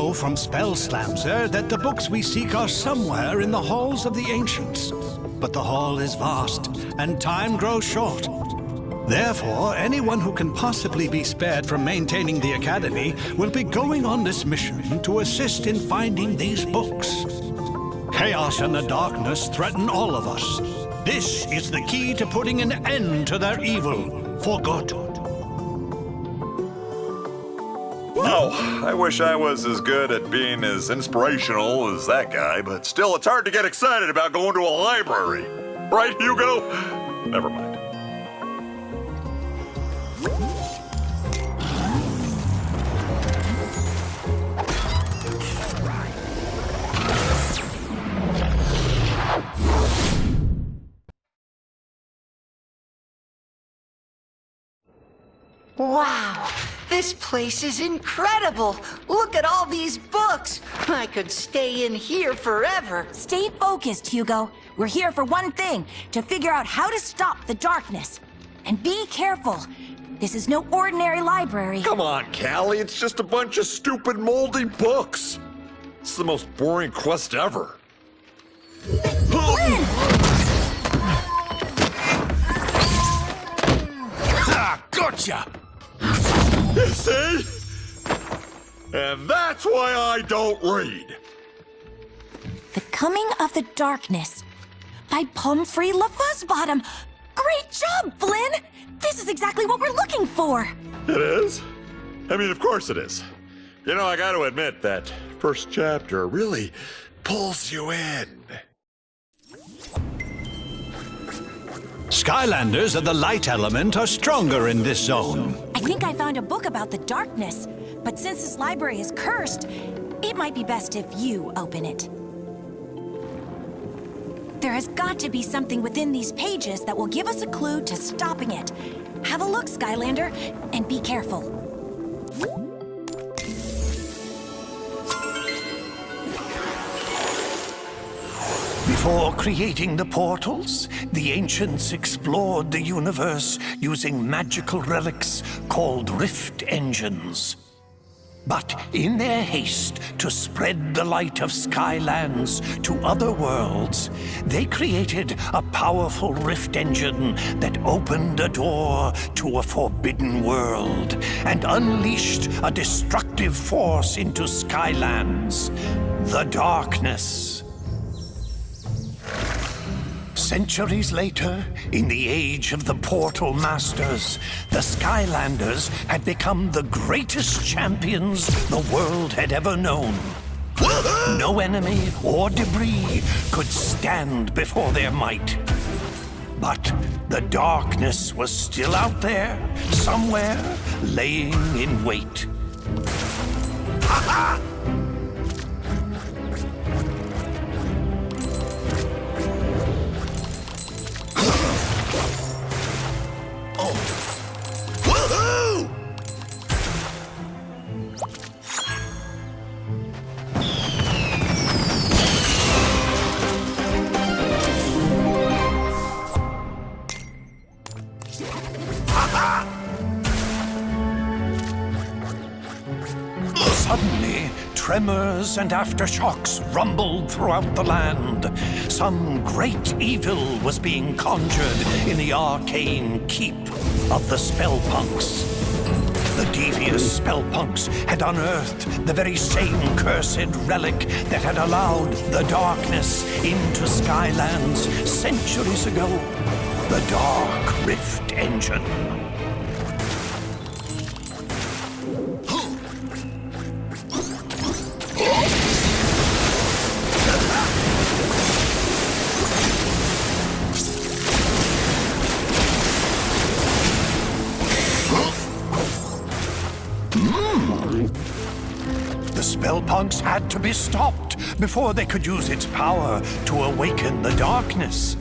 know from Spellslamser that the books we seek are somewhere in the halls of the ancients. But the hall is vast, and time grows short. Therefore, anyone who can possibly be spared from maintaining the Academy will be going on this mission to assist in finding these books. Chaos and the darkness threaten all of us. This is the key to putting an end to their evil for good. Oh, I wish I was as good at being as inspirational as that guy, but still it's hard to get excited about going to a library. Right, Hugo? Never mind. Wow, this place is incredible. Look at all these books. I could stay in here forever. Stay focused, Hugo. We're here for one thing, to figure out how to stop the darkness. And be careful. This is no ordinary library. Come on, Callie, it's just a bunch of stupid moldy books. It's the most boring quest ever. Flynn! Ah, gotcha! You see? And that's why I don't read. The Coming of the Darkness by Pumphrey LaFuzzbottom. Great job, Flynn! This is exactly what we're looking for. It is? I mean, of course it is. You know, I gotta admit that first chapter really pulls you in. Skylanders of the light element are stronger in this zone. I think I found a book about the darkness, but since this library is cursed, it might be best if you open it. There has got to be something within these pages that will give us a clue to stopping it. Have a look, Skylander, and be careful. Before creating the portals, the ancients explored the universe using magical relics called rift engines. But in their haste to spread the light of Skylands to other worlds, they created a powerful rift engine that opened a door to a forbidden world and unleashed a destructive force into Skylands, the darkness. Centuries later, in the age of the Portal Masters, the Skylanders had become the greatest champions the world had ever known. No enemy or debris could stand before their might. But the darkness was still out there, somewhere, laying in wait. Ha-ha! Suddenly, tremors and aftershocks rumbled throughout the land. Some great evil was being conjured in the arcane keep of the Spellpunks. The devious Spellpunks had unearthed the very same cursed relic that had allowed the darkness into Skylands centuries ago. The Dark Rift Engine. The Spellpunks had to be stopped before they could use its power to awaken the darkness.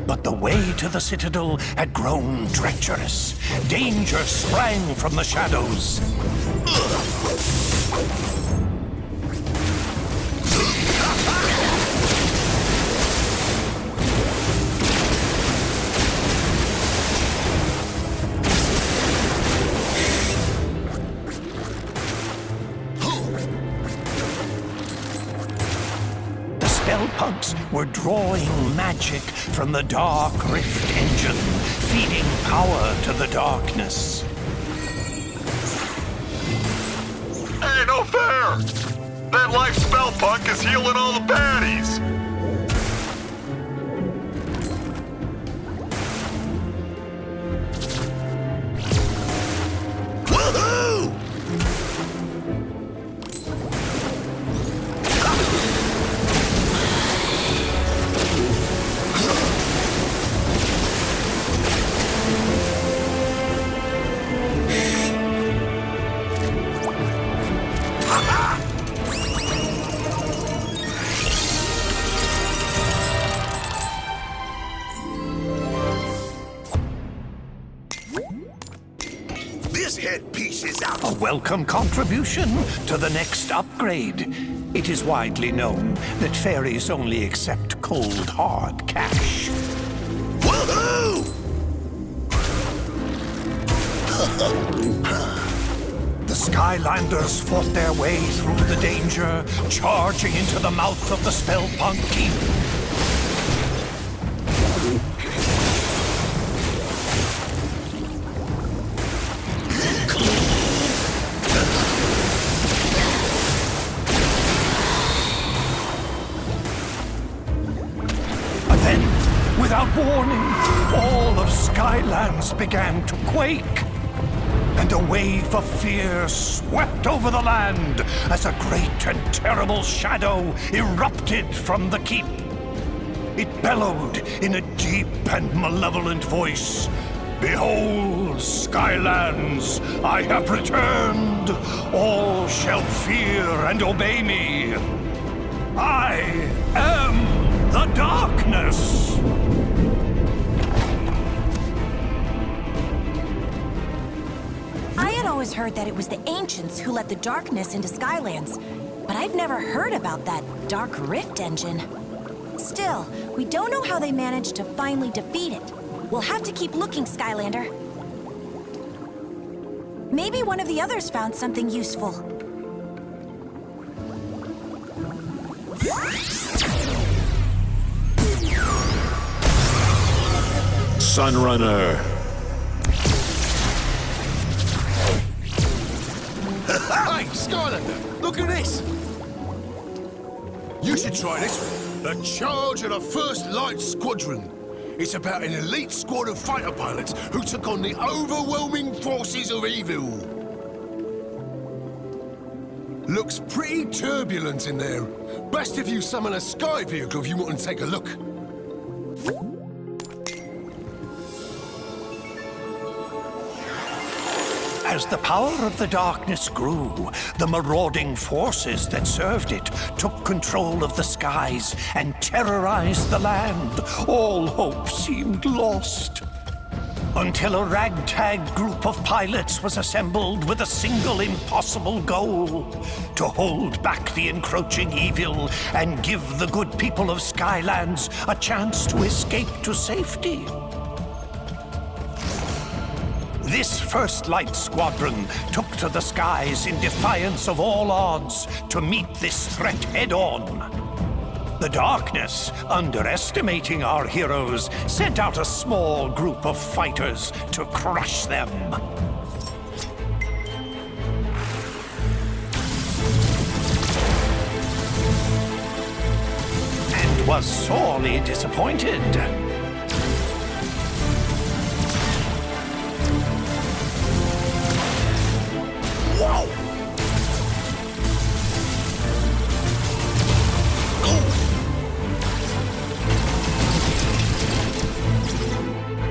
But the way to the Citadel had grown treacherous. Danger sprang from the shadows. Spellpunks were drawing magic from the Dark Rift engine, feeding power to the darkness. Hey, no fair! That life Spellpunk is healing all the baddies! Woohoo! This headpiece is out. A welcome contribution to the next upgrade. It is widely known that fairies only accept cold, hard cash. Woohoo! The Skylanders fought their way through the danger, charging into the mouth of the Spellpunk Keep. But then, without warning, all of Skylands began to quake. And a wave of fear swept over the land as a great and terrible shadow erupted from the keep. It bellowed in a deep and malevolent voice. Behold, Skylands, I have returned. All shall fear and obey me. I am the darkness. I had always heard that it was the ancients who let the darkness into Skylands, but I've never heard about that Dark Rift engine. Still, we don't know how they managed to finally defeat it. We'll have to keep looking, Skylander. Maybe one of the others found something useful. Sunrunner. Hey, Skylander, look at this! You should try this one. The Charge of the First Light Squadron. It's about an elite squad of fighter pilots who took on the overwhelming forces of evil. Looks pretty turbulent in there. Best if you summon a sky vehicle if you want to take a look. As the power of the darkness grew, the marauding forces that served it took control of the skies and terrorized the land. All hope seemed lost. Until a ragtag group of pilots was assembled with a single impossible goal: to hold back the encroaching evil and give the good people of Skylands a chance to escape to safety. This First Light Squadron took to the skies in defiance of all odds to meet this threat head-on. The darkness, underestimating our heroes, sent out a small group of fighters to crush them. And was sorely disappointed. Wow!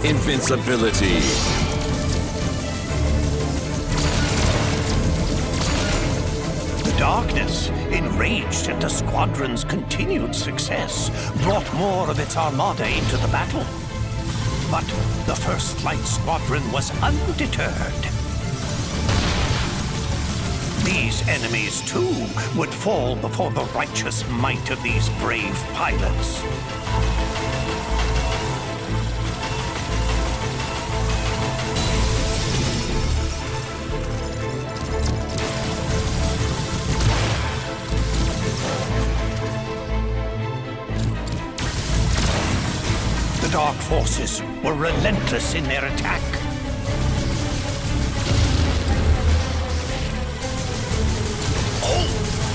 Invincibility. The darkness, enraged at the squadron's continued success, brought more of its armada into the battle. But the First Light Squadron was undeterred. These enemies, too, would fall before the righteous might of these brave pilots. dark forces were relentless in their attack.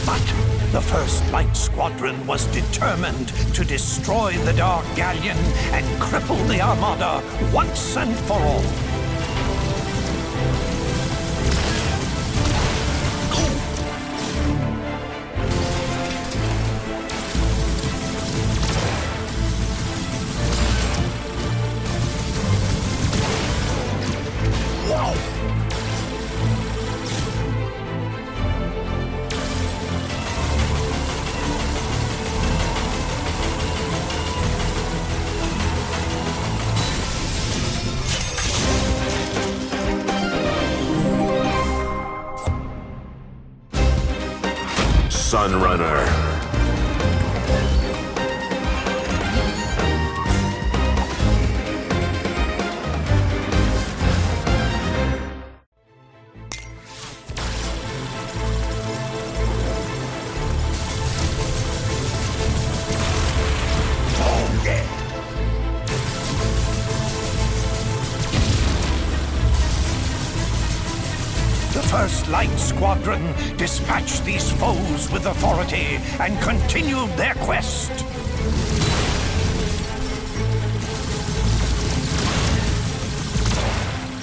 But the First Light Squadron was determined to destroy the Dark Galleon and cripple the Armada once and for all. Sunrunner. The First Light Squadron dispatched these foes with authority and continued their quest.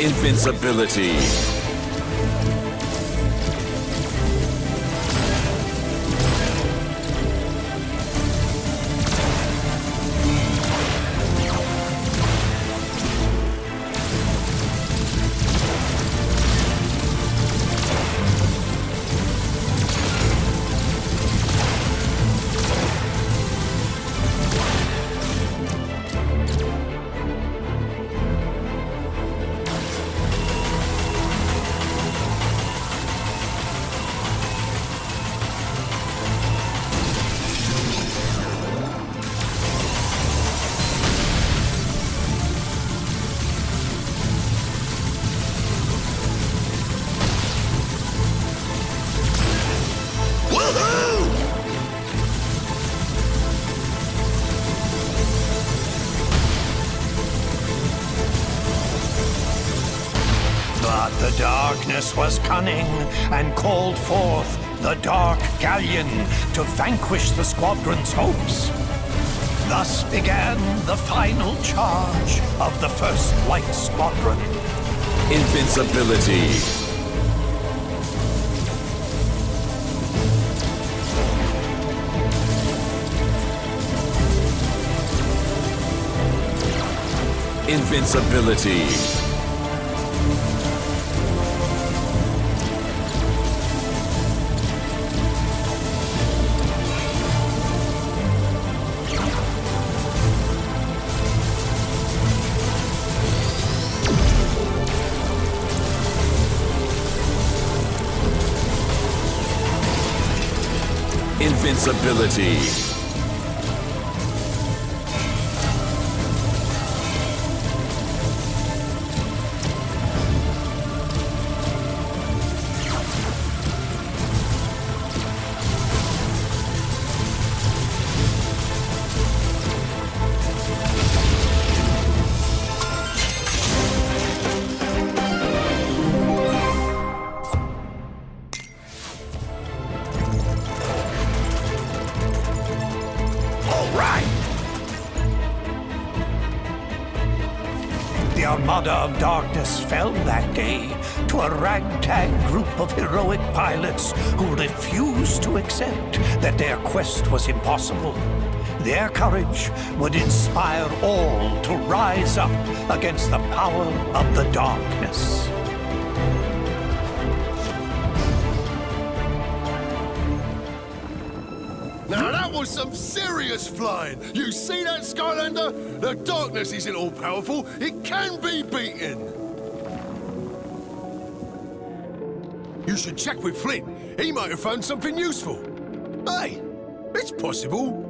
Invincibility. But the darkness was cunning and called forth the Dark Galleon to vanquish the squadron's hopes. Thus began the final charge of the First Light Squadron. Invincibility. Invincibility. Invincibility. The Armada of Darkness fell that day to a ragtag group of heroic pilots who refused to accept that their quest was impossible. Their courage would inspire all to rise up against the power of the darkness. Now that was some serious flying. You see that, Skylander? The darkness isn't all powerful. It can be beaten. You should check with Flint. He might have found something useful. Hey, it's possible.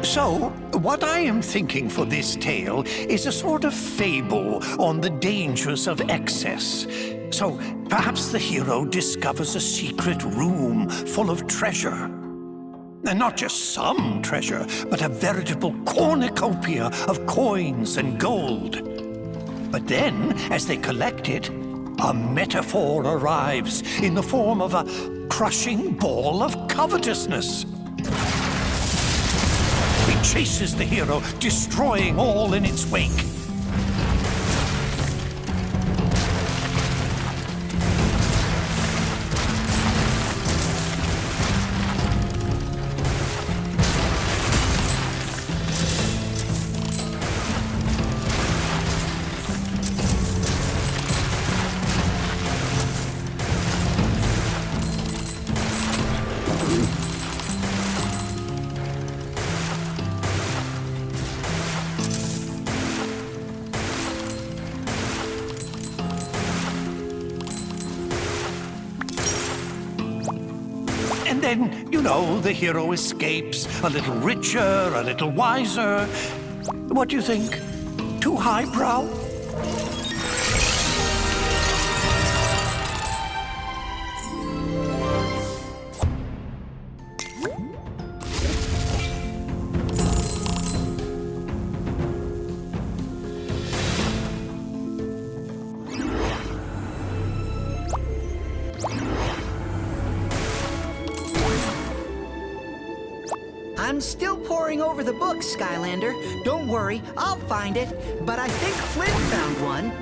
So, what I am thinking for this tale is a sort of fable on the dangers of excess. So, perhaps the hero discovers a secret room full of treasure. And not just some treasure, but a veritable cornucopia of coins and gold. But then, as they collect it, a metaphor arrives in the form of a crushing ball of covetousness. It chases the hero, destroying all in its wake. And then, you know, the hero escapes, a little richer, a little wiser. What do you think? Too highbrow? I'm still poring over the books, Skylander. Don't worry, I'll find it. But I think Flynn found one.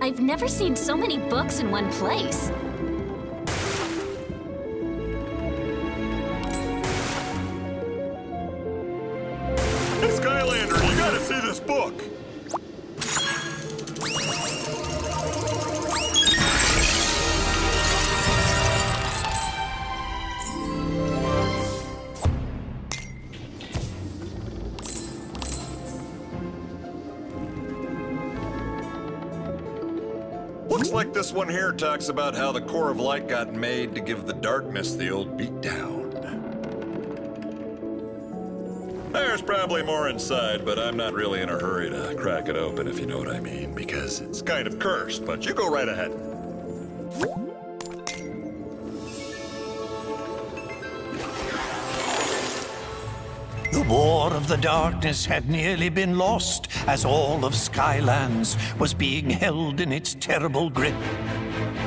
I've never seen so many books in one place. Hey, Skylander, you gotta see this book! Looks like this one here talks about how the core of light got made to give the darkness the old beatdown. There's probably more inside, but I'm not really in a hurry to crack it open, if you know what I mean, because it's kind of cursed, but you go right ahead. The War of the Darkness had nearly been lost as all of Skylands was being held in its terrible grip.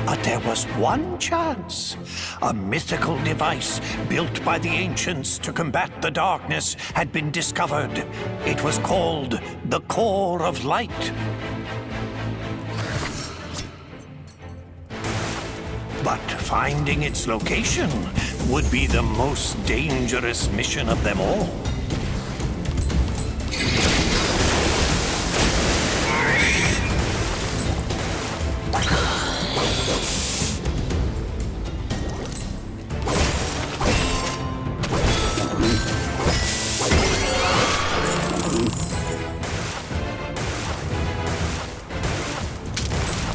But there was one chance. A mythical device built by the ancients to combat the darkness had been discovered. It was called the Core of Light. But finding its location would be the most dangerous mission of them all.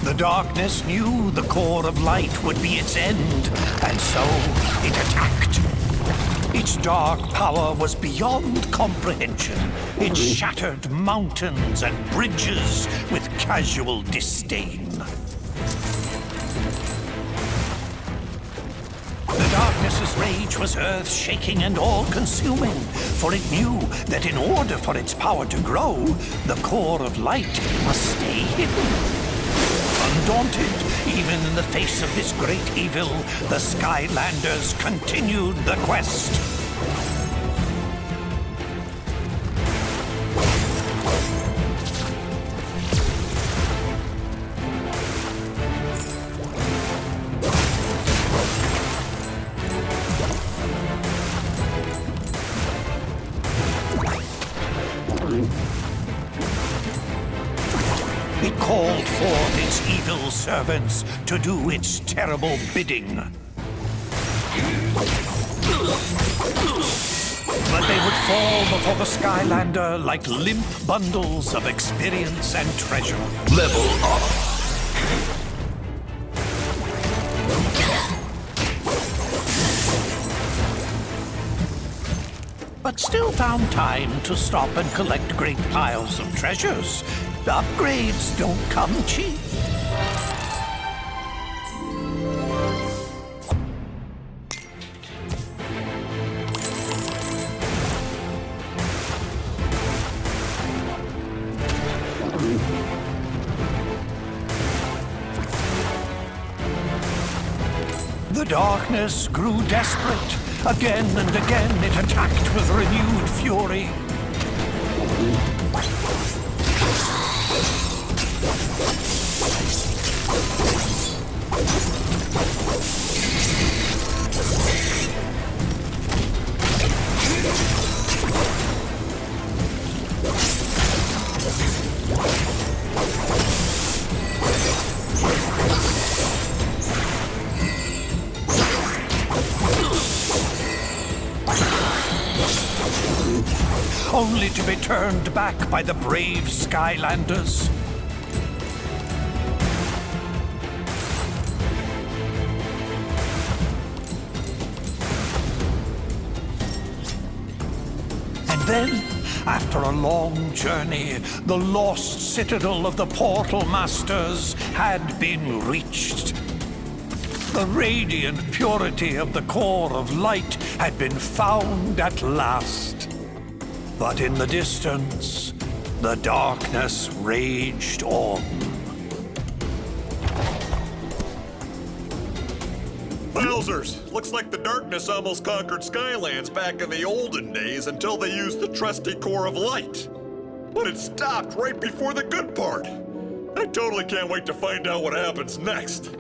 The darkness knew the core of light would be its end, and so it attacked. Its dark power was beyond comprehension. It shattered mountains and bridges with casual disdain. The darkness's rage was earth-shaking and all-consuming, for it knew that in order for its power to grow, the core of light must stay hidden. Undaunted, even in the face of this great evil, the Skylanders continued the quest. It called forth its evil servants to do its terrible bidding. But they would fall before the Skylander like limp bundles of experience and treasure. Level up. but still found time to stop and collect great piles of treasures. Upgrades don't come cheap. The darkness grew desperate. Again and again it attacked with renewed fury. Only to be turned back by the brave Skylanders. And then, after a long journey, the lost citadel of the Portal Masters had been reached. The radiant purity of the core of light had been found at last. But in the distance, the darkness raged on. Wowzers! Looks like the darkness almost conquered Skylands back in the olden days until they used the trusty core of light. But it stopped right before the good part. I totally can't wait to find out what happens next.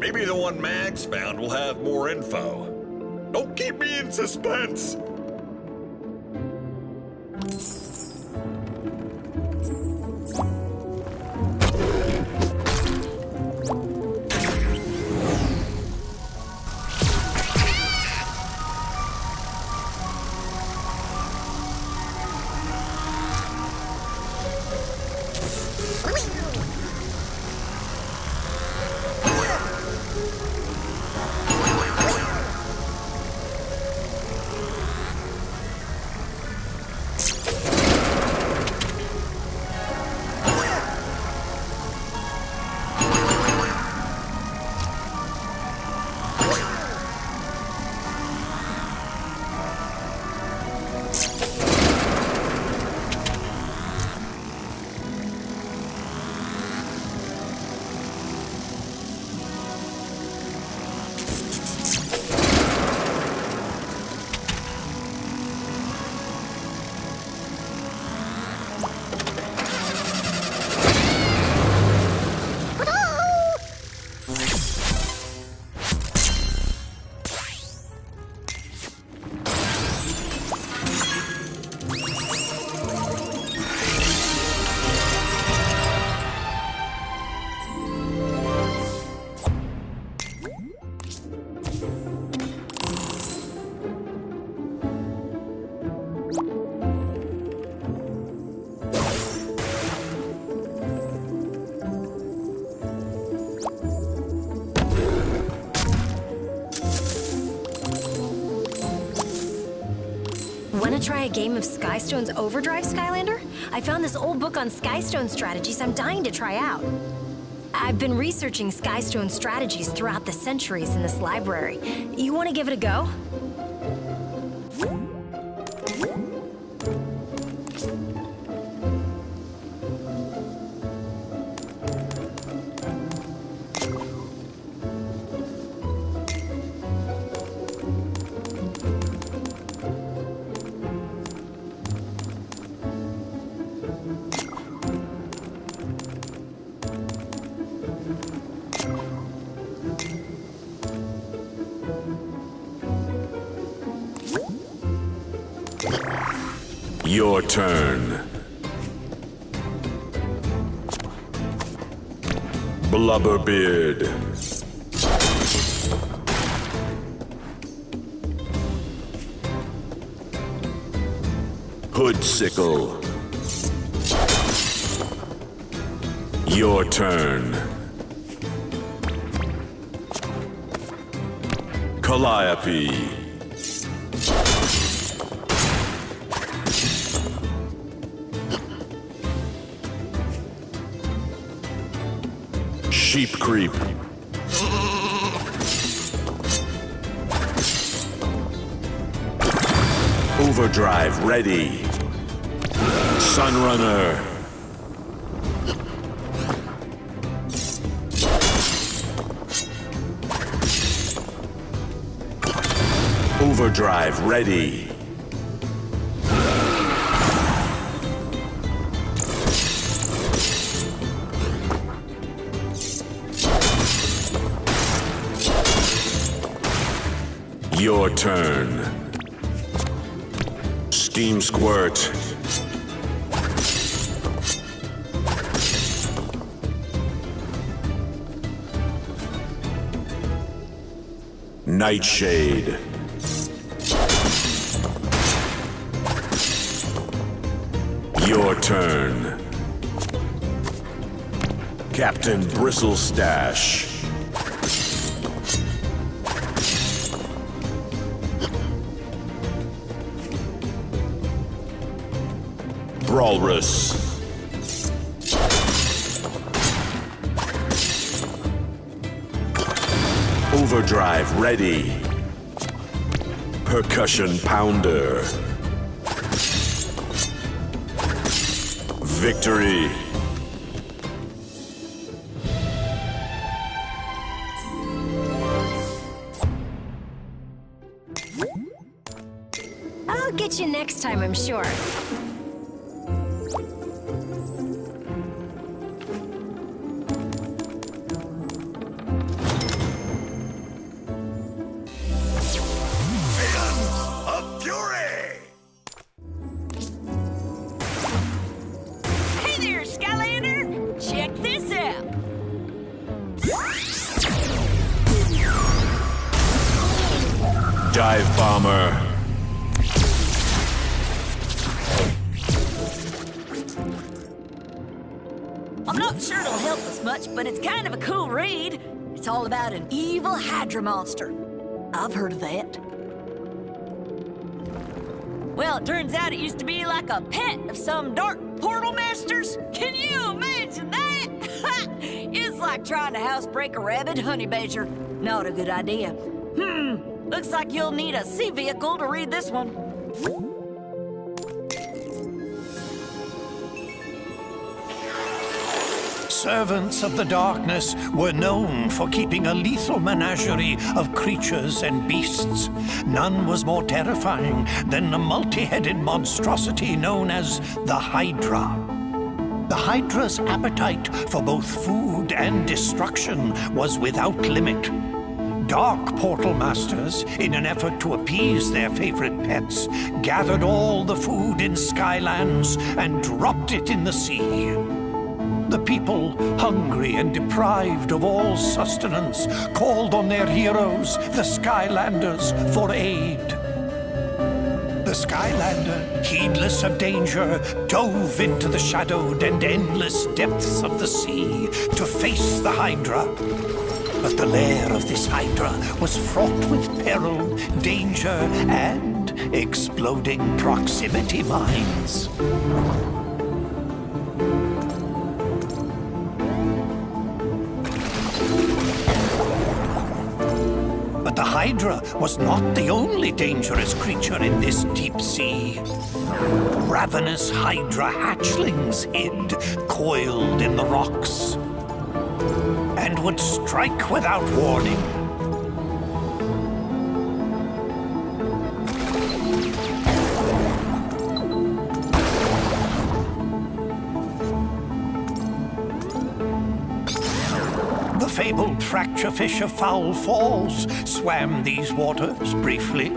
Maybe the one Max found will have more info. Don't keep me in suspense! Want to try a game of Skystone's Overdrive, Skylander? I found this old book on Skystone strategies I'm dying to try out. I've been researching Skystone strategies throughout the centuries in this library. You want to give it a go? Your turn. Blubberbeard. Hoodsickle. Your turn. Calliope. sheep creep. Overdrive ready. Sunrunner. Overdrive ready. Your turn. Steam squirt. Nightshade. Your turn. Captain Bristlestash. Brawlrus. Overdrive ready. Percussion pounder. Victory. I'll get you next time, I'm sure. Of fury! Hey there, Skylander! Check this out! Dive bomber. I'm not sure it'll help us much, but it's kind of a cool read. It's all about an evil Hydra monster. I've heard of that. Well, it turns out it used to be like a pet of some dark portal masters. Can you imagine that? It's like trying to housebreak a rabid honey badger. Not a good idea. Looks like you'll need a sea vehicle to read this one. Servants of the darkness were known for keeping a lethal menagerie of creatures and beasts. None was more terrifying than the multi-headed monstrosity known as the Hydra. The Hydra's appetite for both food and destruction was without limit. Dark portal masters, in an effort to appease their favorite pets, gathered all the food in Skylands and dropped it in the sea. The people, hungry and deprived of all sustenance, called on their heroes, the Skylanders, for aid. The Skylander, heedless of danger, dove into the shadowed and endless depths of the sea to face the Hydra. But the lair of this Hydra was fraught with peril, danger, and exploding proximity mines. But the Hydra was not the only dangerous creature in this deep sea. Ravenous Hydra hatchlings hid, coiled in the rocks, and would strike without warning. The fabled fracture fish of Foul Falls swam these waters briefly.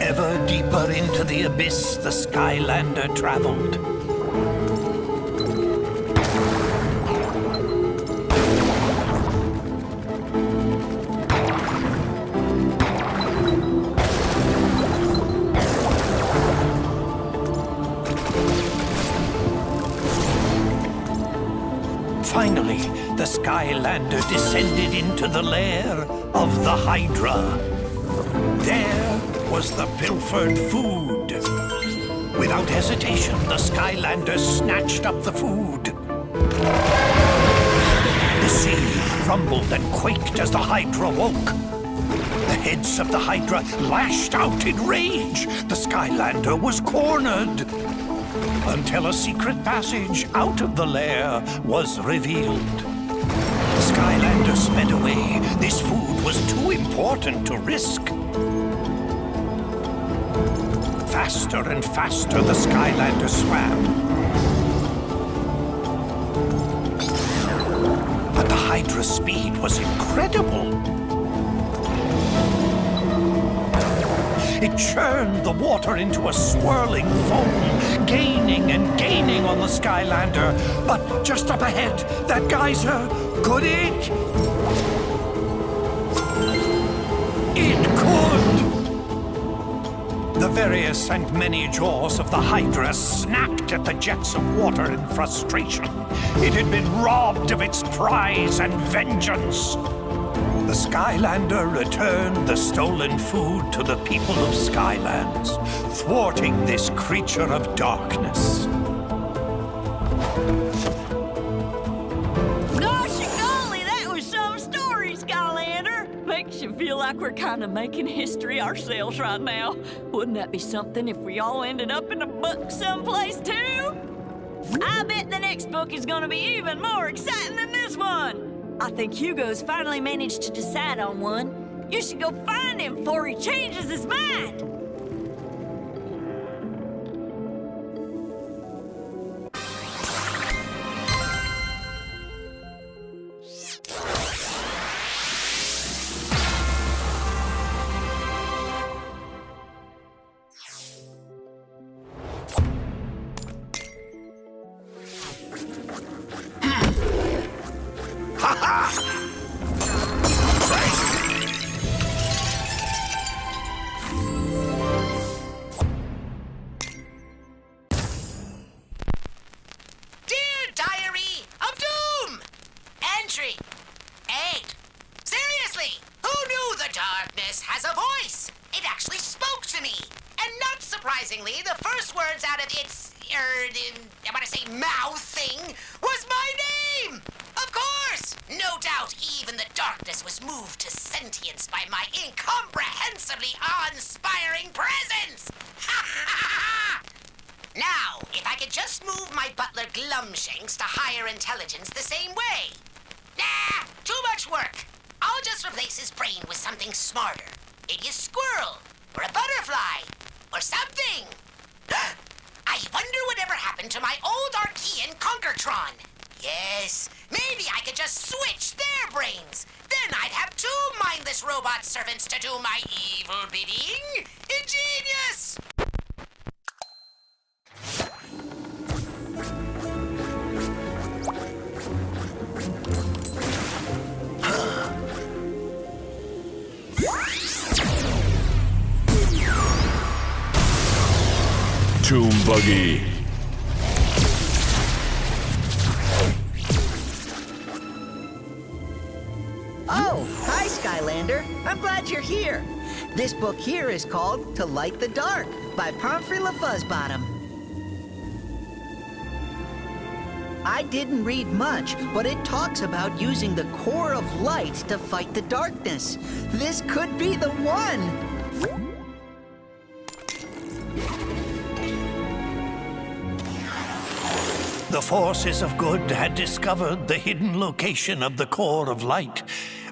Ever deeper into the abyss the Skylander traveled. Skylander descended into the lair of the Hydra. There was the pilfered food. Without hesitation, the Skylander snatched up the food. The sea rumbled and quaked as the Hydra woke. The heads of the Hydra lashed out in rage. The Skylander was cornered. Until a secret passage out of the lair was revealed. The Skylander sped away. This food was too important to risk. Faster and faster the Skylander swam. But the Hydra's speed was incredible. It churned the water into a swirling foam, gaining and gaining on the Skylander. But just up ahead, that geyser, could it? It could! The various and many jaws of the Hydra snapped at the jets of water in frustration. It had been robbed of its prize and vengeance. The Skylander returned the stolen food to the people of Skylands, thwarting this creature of darkness. Gosh golly, that was some story, Skylander! Makes you feel like we're kind of making history ourselves right now. Wouldn't that be something if we all ended up in a book someplace too? I bet the next book is gonna be even more exciting than this one! I think Hugo's finally managed to decide on one. You should go find him before he changes his mind! Surprisingly, the first words out of its, I want to say mouth thing, was my name! Of course! No doubt even the darkness was moved to sentience by my incomprehensibly awe-inspiring presence! Ha ha ha! Now, if I could just move my butler Glumshanks to higher intelligence the same way. Nah, too much work. I'll just replace his brain with something smarter. Maybe a squirrel, or a butterfly, or something. I wonder whatever happened to my old Archean Conkertron. Yes, maybe I could just switch their brains. Then I'd have two mindless robot servants to do my evil bidding. Ingenious! Tomb Buggy. Oh, hi, Skylander. I'm glad you're here. This book here is called To Light the Dark by Pomfrey LaFuzzbottom. I didn't read much, but it talks about using the core of light to fight the darkness. This could be the one! The forces of good had discovered the hidden location of the core of light,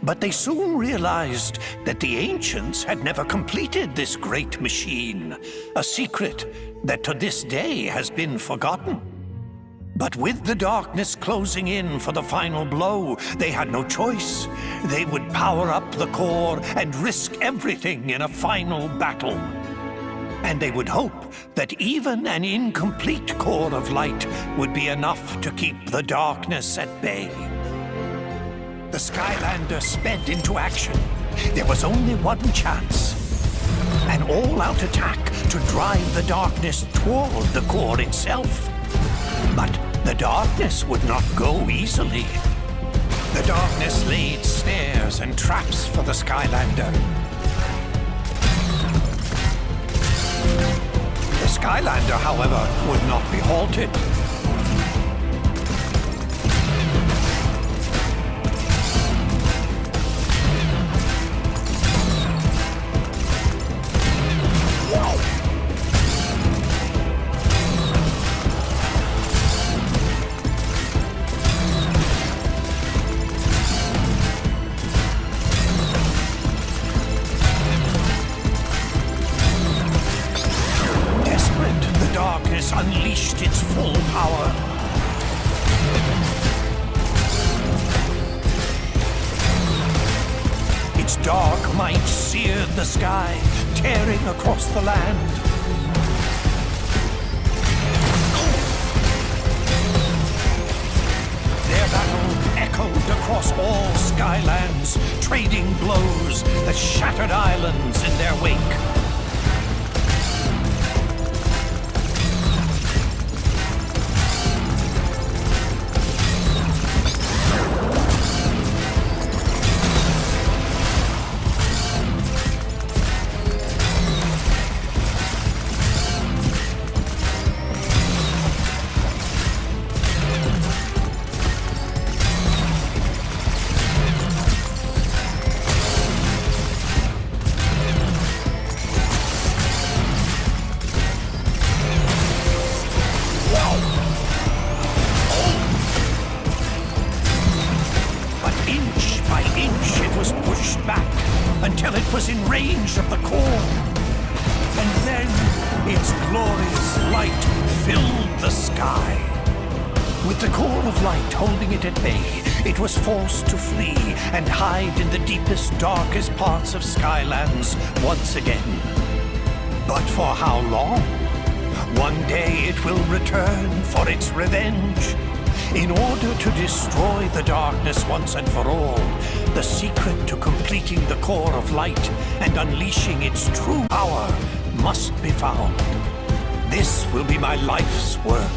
but they soon realized that the ancients had never completed this great machine, a secret that to this day has been forgotten. But with the darkness closing in for the final blow, they had no choice. They would power up the core and risk everything in a final battle. And they would hope that even an incomplete core of light would be enough to keep the darkness at bay. The Skylander sped into action. There was only one chance. An all-out attack to drive the darkness toward the core itself. But the darkness would not go easily. The darkness laid snares and traps for the Skylander. The Skylander, however, would not be halted. Unleashed its full power. Its dark might seared the sky, tearing across the land. Their battle echoed across all Skylands, trading blows that shattered islands in their wake. Until it was in range of the core. And then its glorious light filled the sky. With the core of light holding it at bay, it was forced to flee and hide in the deepest, darkest parts of Skylands once again. But for how long? One day it will return for its revenge. In order to destroy the darkness once and for all, the secret to completing the core of light and unleashing its true power must be found. This will be my life's work.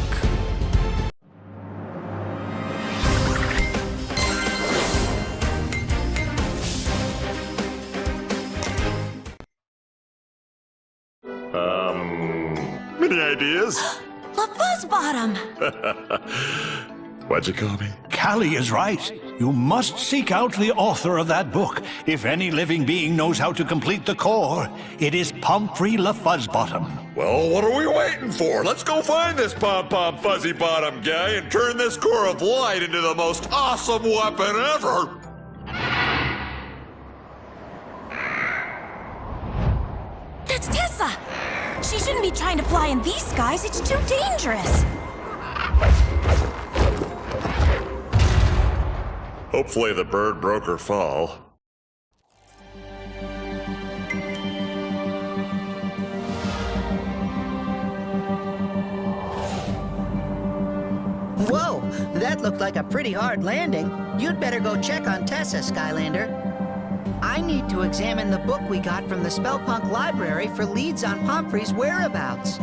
Any ideas? La Fuzzbottom! What'd you call me? Callie is right. You must seek out the author of that book. If any living being knows how to complete the core, it is Pomfrey La Fuzzbottom. Well, what are we waiting for? Let's go find this pom-pom fuzzy bottom guy and turn this core of light into the most awesome weapon ever. That's Tessa! She shouldn't be trying to fly in these skies. It's too dangerous. Hopefully the bird broke her fall. Whoa, that looked like a pretty hard landing. You'd better go check on Tessa, Skylander. I need to examine the book we got from the Spellpunk library for leads on Pomfrey's whereabouts.